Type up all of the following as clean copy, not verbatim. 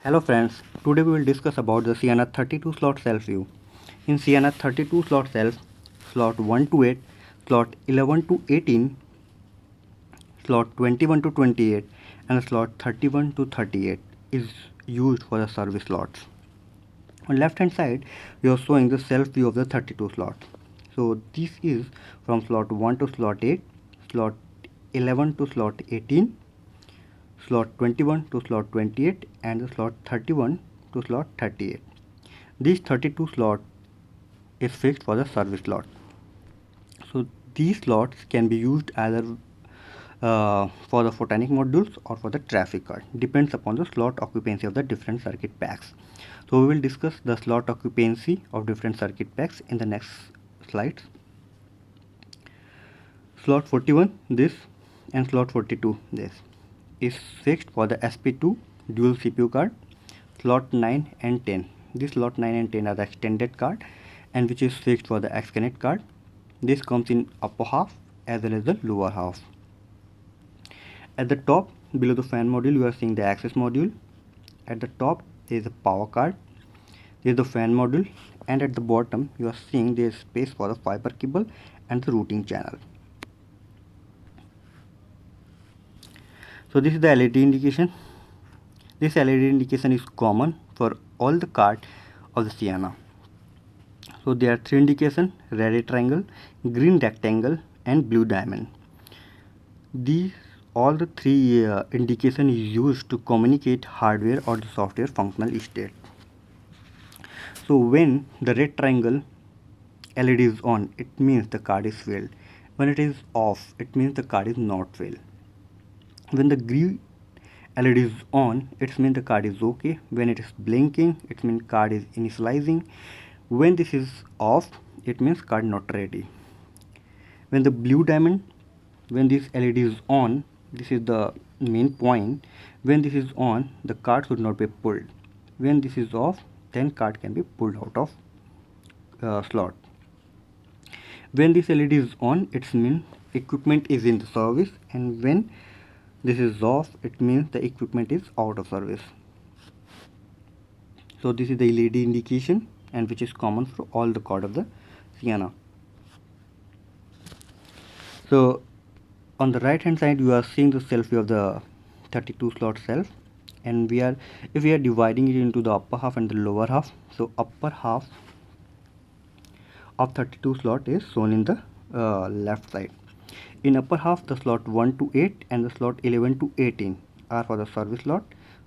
Hello friends, today we will discuss about the Ciena 32 slot cell view. In Ciena 32 slot cells, slot 1 to 8, slot 11 to 18, slot 21 to 28 and slot 31 to 38 is used for the service slots. On left hand side, we are showing the cell view of the 32 slots. So this is from slot 1 to slot 8, slot 11 to slot 18, slot 21 to slot 28 and the slot 31 to slot 38. These 32 slot is fixed for the service slot. So these slots can be used either for the photonic modules or for the traffic card, depends upon the slot occupancy of the different circuit packs. So we will discuss the slot occupancy of different circuit packs in the next slides. Slot 41 this and slot 42 this is fixed for the SP2 dual CPU card. Slot 9 and 10, this slot 9 and 10 are the extended card and which is fixed for the X-Connect card. This comes in upper half as well as the lower half. At the top below the fan module you are seeing the access module. At the top there is a power card, there is the fan module, and at the bottom you are seeing there is space for the fiber cable and the routing channel. So this is the LED indication. This LED indication is common for all the cards of the Ciena. So there are three indications: red triangle, green rectangle and blue diamond. These all the three indication is used to communicate hardware or the software functional state. So when the red triangle LED is on, it means the card is failed. When it is off, it means the card is not failed. When the green LED is on, it means the card is okay. When it is blinking, it means card is initializing. When this is off, it means card not ready. When the blue diamond, when this LED is on, this is the main point. When this is on, the card should not be pulled. When this is off, then card can be pulled out of slot. When this LED is on, it means equipment is in the service, and when this is off, it means the equipment is out of service. So this is the LED indication and which is common for all the card of the Ciena. So on the right hand side you are seeing the cell view of the 32 slot cell, and if we are dividing it into the upper half and the lower half, so upper half of 32 slot is shown in the left side. In upper half, the slot 1 to 8 and the slot 11 to 18 are for the service slot.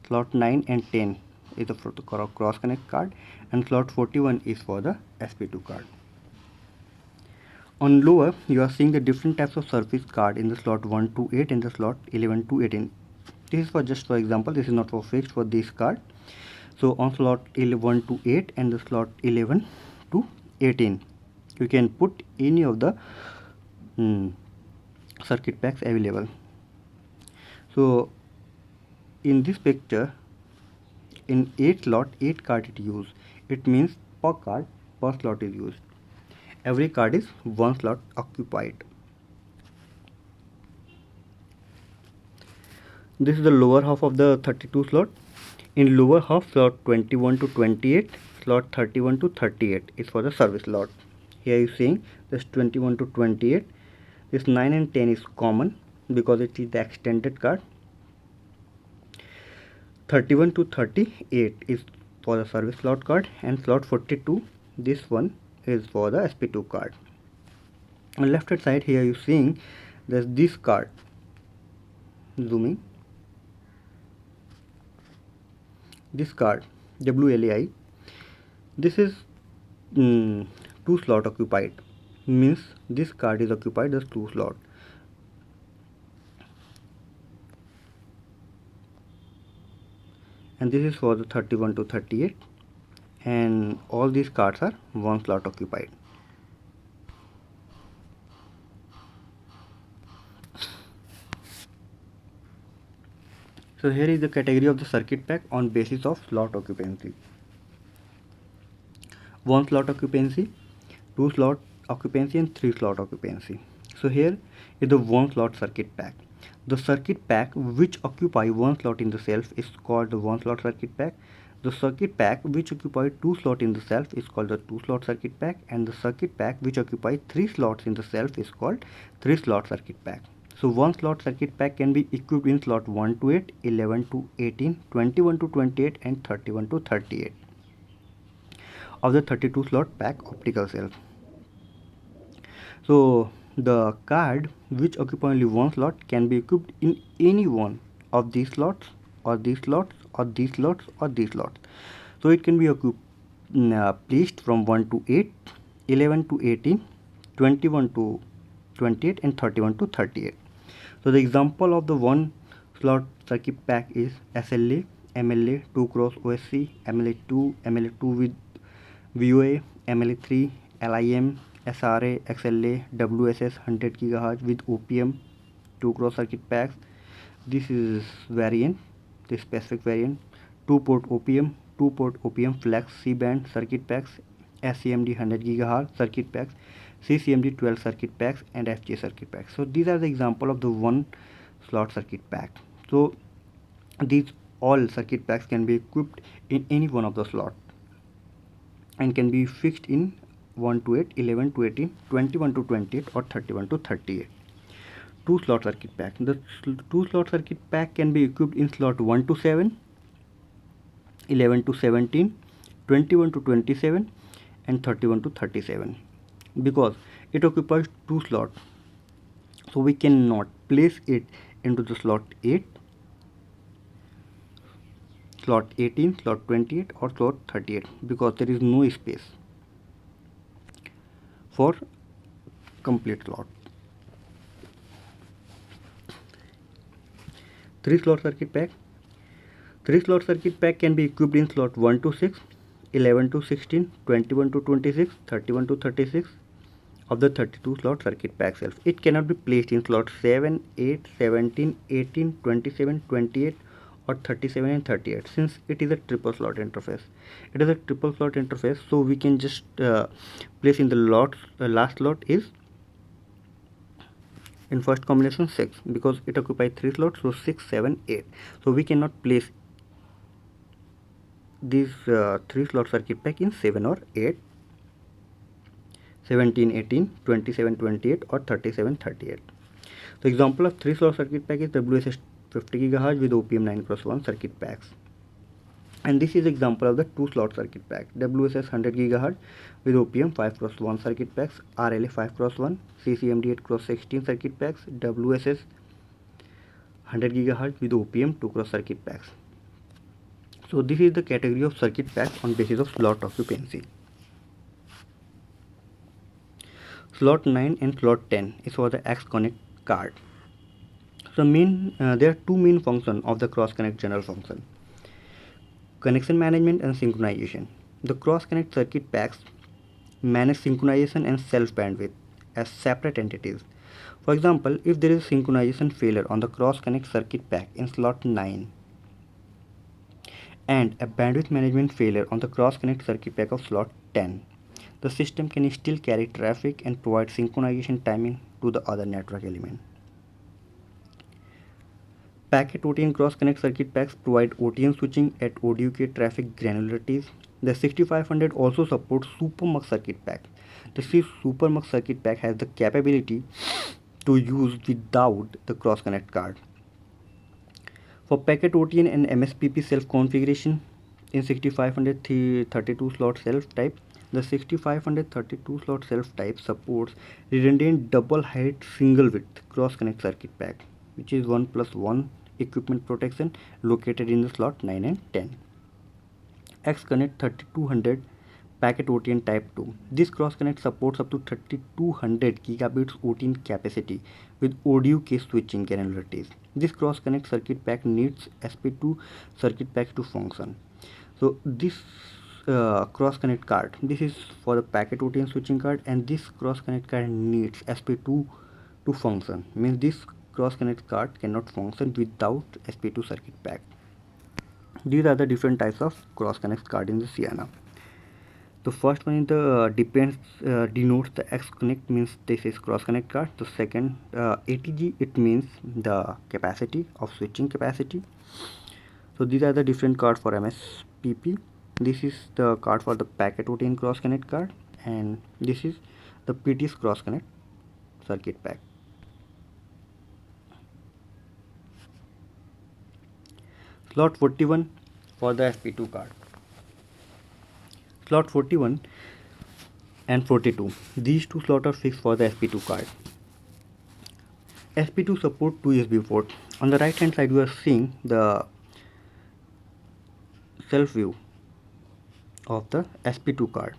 Slot 9 and 10 is for the cross connect card, and slot 41 is for the SP2 card. On lower, you are seeing the different types of service card in the slot 1 to 8 and the slot 11 to 18. This is for just for example, this is not for fixed for this card. So on slot 1 to 8 and the slot 11 to 18, you can put any of the circuit packs available. So in this picture, in 8 slot 8 card it used. It means per card per slot is used. Every card is one slot occupied. This is the lower half of the 32 slot. In lower half, slot 21 to 28, slot 31 to 38 is for the service slot. Here you seeing this 21 to 28. This 9 and 10 is common because it is the extended card. 31 to 38 is for the service slot card, and slot 42, this one is for the SP2 card. On left hand side here you seeing there's this card, zooming, this card WLAI, this is 2 slot occupied, means this card is occupied as 2 slot. And this is for the 31 to 38, and all these cards are 1 slot occupied. So here is the category of the circuit pack on basis of slot occupancy. 1 slot occupancy, 2 slot occupancy and 3 slot occupancy. So here is the 1 slot circuit pack. The circuit pack which occupy one slot in the shelf is called the one slot circuit pack. The circuit pack which occupy two slots in the shelf is called the two slot circuit pack, and the circuit pack which occupy three slots in the shelf is called three slot circuit pack. So one slot circuit pack can be equipped in slot 1 to 8, 11 to 18, 21 to 28 and 31 to 38 of the 32 slot pack optical shelf. So the card which occupy only one slot can be equipped in any one of these slots or these slots or these slots or these slots. So it can be placed from 1 to 8, 11 to 18, 21 to 28 and 31 to 38. So the example of the one slot circuit pack is SLA, MLA 2 cross OSC, MLA2, MLA2 with VOA, MLA3, LIM, SRA, XLA, WSS 100 GHz with OPM 2 cross circuit packs. This is variant, the specific variant. 2 port OPM flex C band circuit packs, SCMD 100 GHz circuit packs, CCMD 12 circuit packs and FJ circuit packs. So these are the example of the one slot circuit pack. So these all circuit packs can be equipped in any one of the slot and can be fixed in 1 to 8, 11 to 18, 21 to 28 or 31 to 38. Two slot circuit pack. The two slot circuit pack can be equipped in slot 1 to 7, 11 to 17, 21 to 27 and 31 to 37. Because it occupies two slots, so we cannot place it into the slot 8, slot 18, slot 28 or slot 38 because there is no space for complete slot. 3 slot circuit pack. 3 slot circuit pack can be equipped in slot 1 to 6, 11 to 16, 21 to 26, 31 to 36 of the 32 slot circuit pack shelf. It cannot be placed in slot 7, 8, 17, 18, 27, 28 or 37 and 38 since it is a triple slot interface. It is a triple slot interface, so we can just place in the last slot is in first combination 6 because it occupies 3 slots, so 6, 7, 8. So we cannot place these 3 slot circuit pack in 7 or 8, 17, 18, 27, 28 or 37, 38. The example of 3 slot circuit pack is WSS 50 GHz with OPM 9 cross 1 circuit packs. And this is example of the 2 slot circuit pack. WSS 100 GHz with OPM 5 cross 1 circuit packs, RLA 5 cross 1, CCMD 8 cross 16 circuit packs, WSS 100 GHz with OPM 2 cross circuit packs. So this is the category of circuit packs on basis of slot occupancy. Slot 9 and slot 10 is for the X-Connect card. So there are two main functions of the cross-connect general function: connection management and synchronization. The cross-connect circuit packs manage synchronization and self bandwidth as separate entities. For example, if there is synchronization failure on the cross-connect circuit pack in slot 9 and a bandwidth management failure on the cross-connect circuit pack of slot 10, the system can still carry traffic and provide synchronization timing to the other network element. Packet OTN cross-connect circuit packs provide OTN switching at ODUK traffic granularities. The 6500 also supports SuperMux circuit pack. The SuperMux circuit pack has the capability to use without the cross-connect card. For packet OTN and MSPP self configuration in 6500 32 slot self type, the 6500 32 slot self type supports redundant double height single width cross-connect circuit pack, which is 1+1 equipment protection located in the slot 9 and 10. X-Connect 3200 packet OTN type 2. This cross-connect supports up to 3200 gigabits OTN capacity with ODUK switching granularities. This cross-connect circuit pack needs SP2 circuit pack to function. So this cross-connect card, this is for the packet OTN switching card, and this cross-connect card needs SP2 to function. Means this cross-connect card cannot function without SP2 circuit pack. These are the different types of cross-connect card in the Sienna. The first one is the denotes the X connect, means this is cross connect card. The second ATG, it means the capacity of switching capacity. So these are the different cards for MSPP. This is the card for the packet OTN cross connect card, and this is the PTS cross connect circuit pack. Slot 41 for the SP2 card. Slot 41 and 42. These two slots are fixed for the SP2 card. SP2 support 2 USB ports. On the right hand side you are seeing the self view of the SP2 card.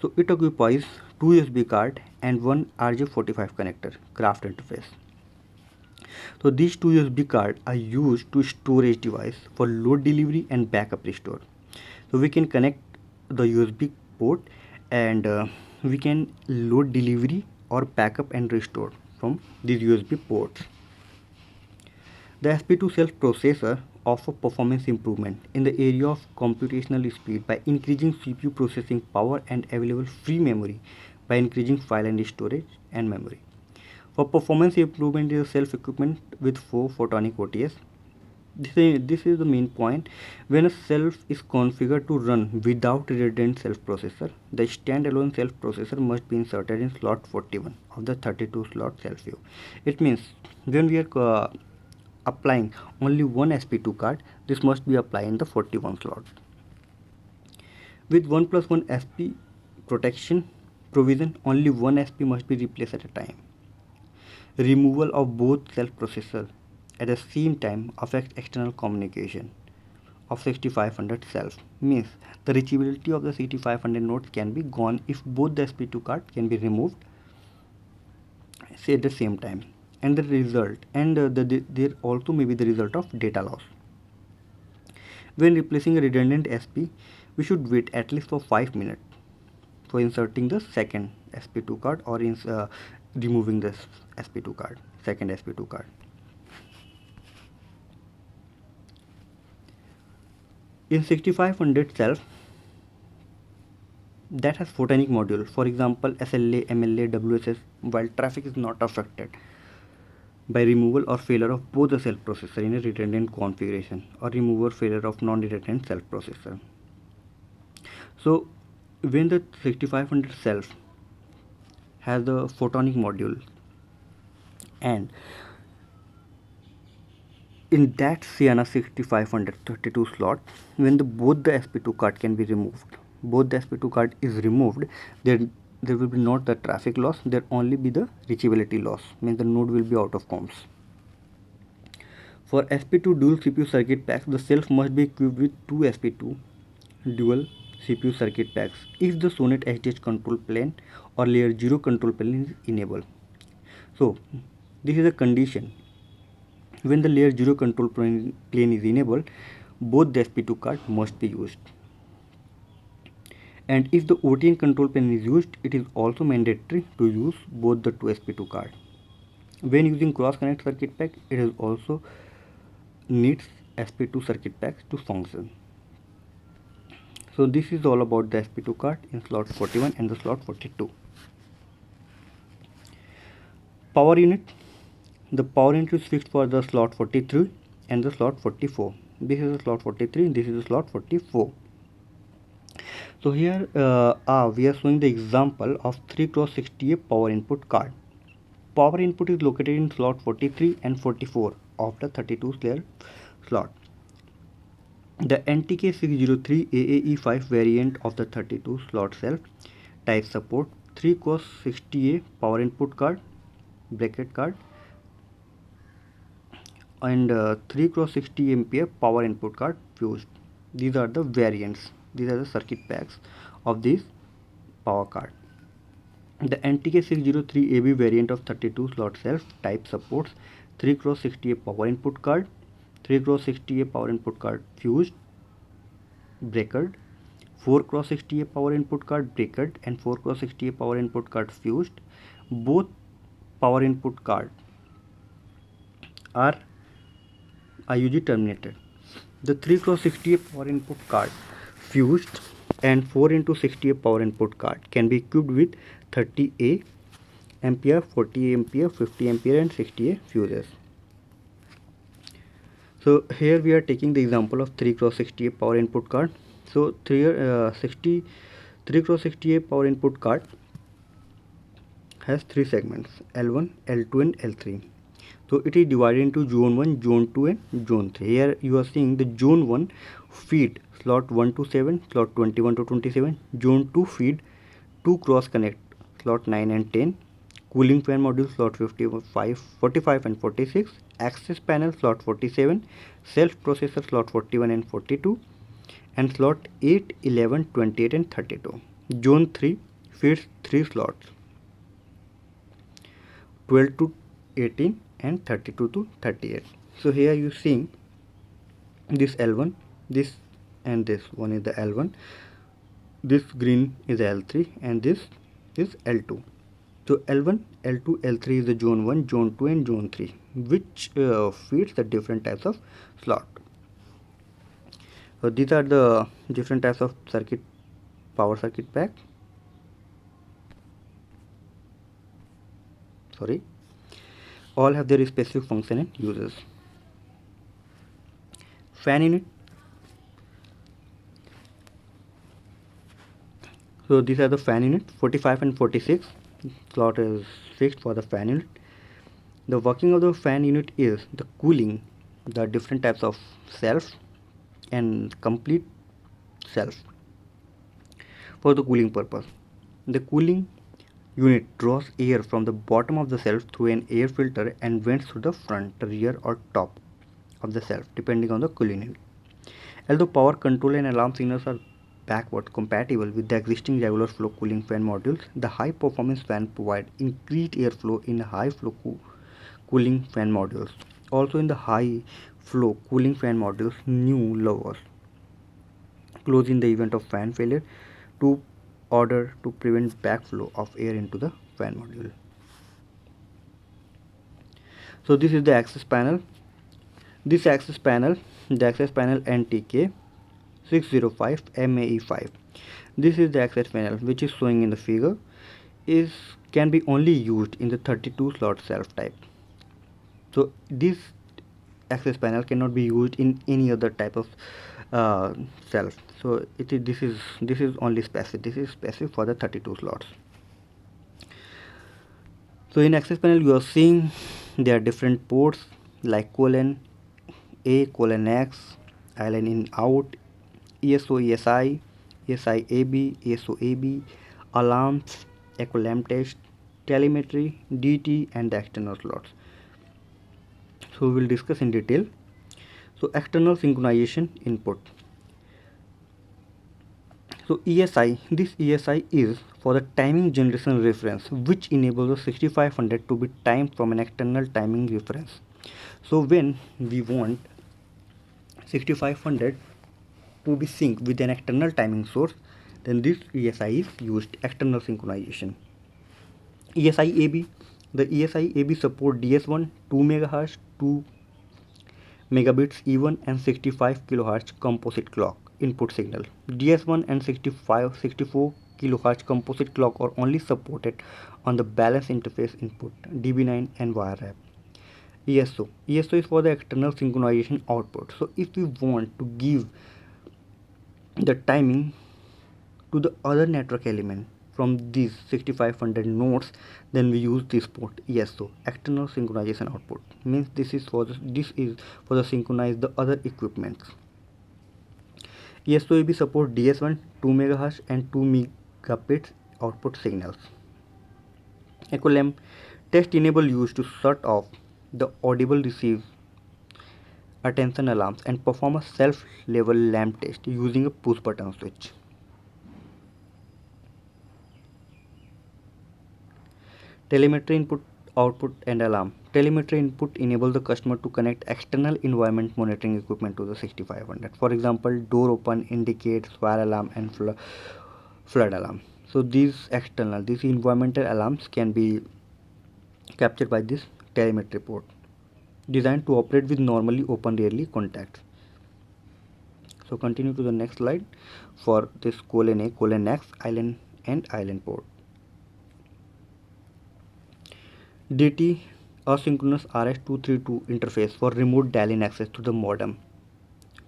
So it occupies 2 USB card and one RJ45 connector craft interface. So these 2 USB cards are used to storage device for load delivery and backup restore. So we can connect the USB port and we can load delivery or backup and restore from these USB ports. The SP2 self processor offers performance improvement in the area of computational speed by increasing CPU processing power and available free memory by increasing file and storage and memory. For performance improvement is self equipment with 4 photonic OTS. This is the main point. When a self is configured to run without redundant self processor, the standalone self processor must be inserted in slot 41 of the 32 slot self view. It means when we are applying only one SP2 card, this must be applied in the 41 slot. With 1+1 SP protection provision, only one SP must be replaced at a time. Removal of both self processor at the same time affects external communication of 6500 self, means the reachability of the 6500 nodes can be gone if both the SP2 card can be removed say at the same time, and the result there also may be the result of data loss. When replacing a redundant SP, we should wait at least for 5 minutes for inserting the second SP2 card or removing this SP2 card, second SP2 card. In 6500 self that has photonic module, for example SLA, MLA, WSS, while traffic is not affected by removal or failure of both the self processor in a redundant configuration or removal failure of non-redundant self processor. So when the 6500 self has the photonic module and in that Sienna 6532 slot, when both the SP2 card can be removed, both the SP2 card is removed, then there will be not the traffic loss, there only be the reachability loss, means the node will be out of comms. For SP2 dual CPU circuit packs, the self must be equipped with 2 SP2 dual CPU circuit packs if the SONET SDH control plane or layer 0 control plane is enabled. So this is a condition. When the layer 0 control plane is enabled, both the SP2 card must be used. And if the OTN control plane is used, it is also mandatory to use both the 2 SP2 card. When using cross connect circuit pack, it is also needs SP2 circuit packs to function. So this is all about the SP2 card in slot 41 and the slot 42. Power unit. The power unit is fixed for the slot 43 and the slot 44. This is the slot 43, this is the slot 44. So here we are showing the example of 3x60A power input card. Power input is located in slot 43 and 44 of the 32 layer slot. The NTK603 AAE5 variant of the 32 slot self type support 3x60A power input card, bracket card, and 3x60 ampere power input card fused. These are the variants, these are the circuit packs of this power card. The NTK603AB variant of 32 slot self type supports 3x60A power input card, 3x60A power input card fused, breakered, 4x60A power input card breakered, and 4x60A power input card fused. Both power input card are IUG terminated. The 3x60A power input card fused and 4 into 60A power input card can be equipped with 30A ampere, 40 ampere, 50 ampere and 60A fuses. So here we are taking the example of 3x60A power input card. So 3x60A power input card has three segments, L1, L2 and L3. So it is divided into zone 1, zone 2 and zone 3. Here you are seeing the zone 1 feed slot 1 to 7, slot 21 to 27, zone 2 feed 2 cross connect slot 9 and 10, cooling fan module slot 55, 45 and 46, access panel slot 47, self processor slot 41 and 42 and slot 8, 11, 28 and 32. Zone 3 feeds 3 slots 12 to 18 and 32 to 38. So here you see this L1, this and this one is the L1, this green is L3 and this is L2. So L1, L2, L3 is the zone 1, zone 2 and zone 3 which feeds the different types of slot. So these are the different types of circuit, power circuit pack. Sorry, all have their specific function and uses. Fan unit. So these are the fan unit, 45 and 46. Slot is fixed for the fan unit. The working of the fan unit is the cooling the different types of cells and complete cells for the cooling purpose. The cooling unit draws air from the bottom of the cell through an air filter and vents through the front, rear or top of the cell depending on the cooling unit. Although power control and alarm signals are backward compatible with the existing regular flow cooling fan modules, the high performance fan provide increased airflow in high flow cooling fan modules. Also in the high flow cooling fan modules, new levers close in the event of fan failure to order to prevent backflow of air into the fan module. So this is the access panel. This access panel, the access panel NTK 605 MAE5. This is the access panel which is showing in the figure can be only used in the 32 slot self type. So this access panel cannot be used in any other type of self. So this is only specific. This is specific for the 32 slots. So in access panel you are seeing there are different ports like colon A, colon X, ILN in out, ESO, ESI, ESI AB, ESO AB, alarms, echo lamp test, telemetry, DT and the external slots. So we will discuss in detail. So external synchronization input. So ESI, this ESI is for the timing generation reference which enables the 6500 to be timed from an external timing reference. So when we want 6500 to be synced with an external timing source, then this ESI is used, external synchronization. ESI AB, the ESI AB support DS1 2 MHz, 2 megabits even and 65 kHz composite clock input signal. DS1 and 64 kHz composite clock are only supported on the balance interface input DB9 and wire wrap. ESO is for the external synchronization output. So if we want to give the timing to the other network element from these 6500 nodes, then we use this port ESO, external synchronization output. Means this is for the synchronize the other equipments. ESO AB support DS1 2 MHz and 2 megabits output signals. Echo lamp test enable use to shut off the audible receive attention alarms and perform a self level lamp test using a push button switch. Telemetry input, output and alarm. Telemetry input enables the customer to connect external environment monitoring equipment to the 6500. For example, door open indicates fire alarm and flood alarm. So these environmental alarms can be captured by this telemetry port, designed to operate with normally open rarely contacts. So continue to the next slide for this colon A, colon X, island and island port. DT asynchronous RS-232 interface for remote dial-in access to the modem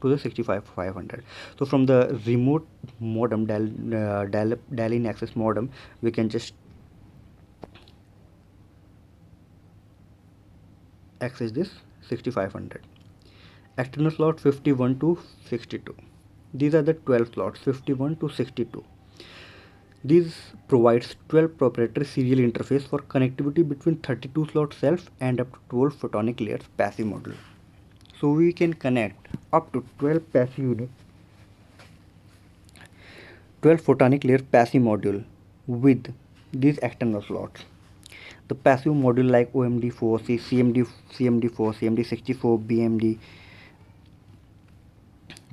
to the 65500. So from the remote modem dial-in access modem, we can just access this 6500. External slot 51 to 62. These are the 12 slots 51 to 62. This provides 12 proprietary serial interface for connectivity between 32 slot self and up to 12 photonic layers passive module. So we can connect up to 12 passive units, 12 photonic layer passive module with these external slots. The passive module like OMD4, CMD4, CMD64, BMD,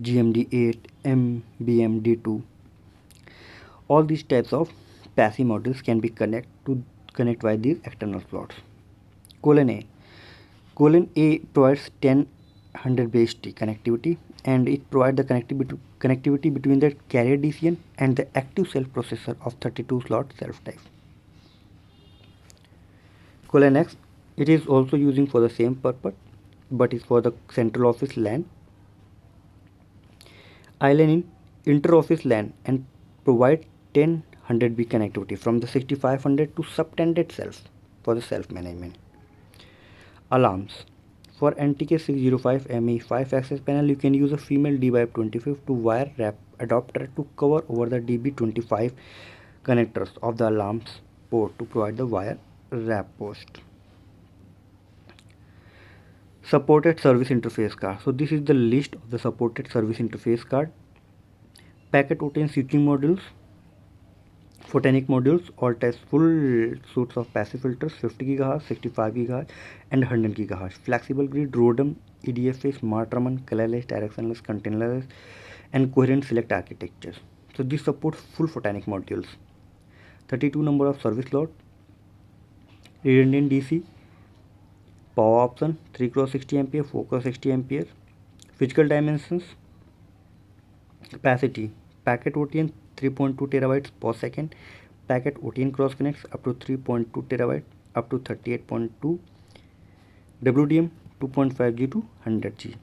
GMD8, MBMD2. All these types of passive modules can be connect by these external slots. Colon A. Colon A provides 10 base T connectivity, and it provides the connectivity between the carrier DCN and the active self processor of 32 slot self type. Colon X. It is also using for the same purpose, but is for the central office LAN. Island in inter-office LAN and provide 10 100B connectivity from the 6500 to subtended self for the self management. Alarms. For NTK605ME 5 access panel, you can use a female DBIP25 to wire wrap adapter to cover over the DB25 connectors of the alarms port to provide the wire wrap post. Supported service interface card. So this is the list of the supported service interface card. Packet OTN switching modules, photonic modules, all types full suites of passive filters, 50 GHz, 65 GHz and 100 GHz. Flexible grid, ROADM, EDFA, smart Raman, colorless, directionless, containerless and coherent select architectures. So this supports full photonic modules. 32 number of service slot, redundant DC, power option 3x60 ampere, 4x60 ampere. Physical dimensions, capacity, packet OTN 3.2 terabytes per second, packet OTN cross connects up to 3.2 terabyte up to 38.2, WDM 2.5G to 100G.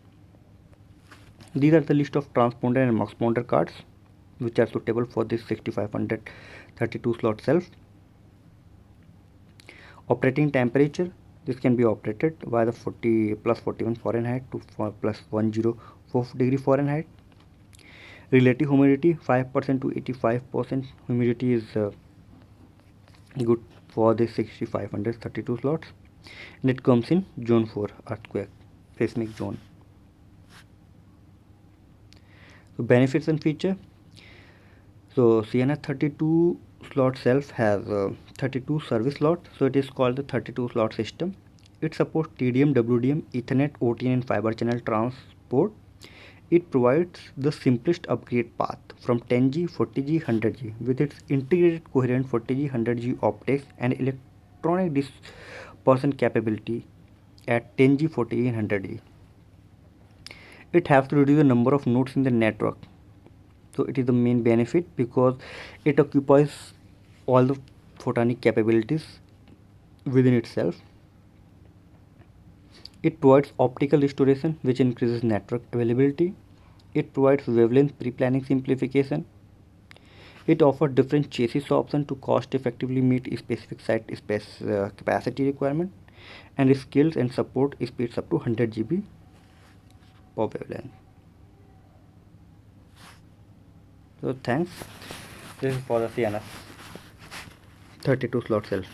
These are the list of transponder and muxponder cards which are suitable for this 6500 32 slot self. Operating temperature, this can be operated by the 40 plus 41 Fahrenheit to plus 104 degree Fahrenheit. Relative humidity 5% to 85% humidity is good for the 6500 32 slots, and it comes in zone 4 earthquake seismic zone. So benefits and feature. So Ciena 32 slot self has 32 service slots, so it is called the 32 slot system. It supports TDM, WDM, Ethernet, OTN and fiber channel transport. It provides the simplest upgrade path from 10G, 40G, 100G with its integrated coherent 40G, 100G optics and electronic dispersion capability at 10G, 40G and 100G. It has to reduce the number of nodes in the network. So it is the main benefit because it occupies all the photonic capabilities within itself. It provides optical restoration which increases network availability. It provides wavelength pre-planning simplification. It offers different chassis options to cost effectively meet specific site space capacity requirement, and it scales and support speeds up to 100 GB per wavelength. So thanks. This is for the Ciena 32 slot self.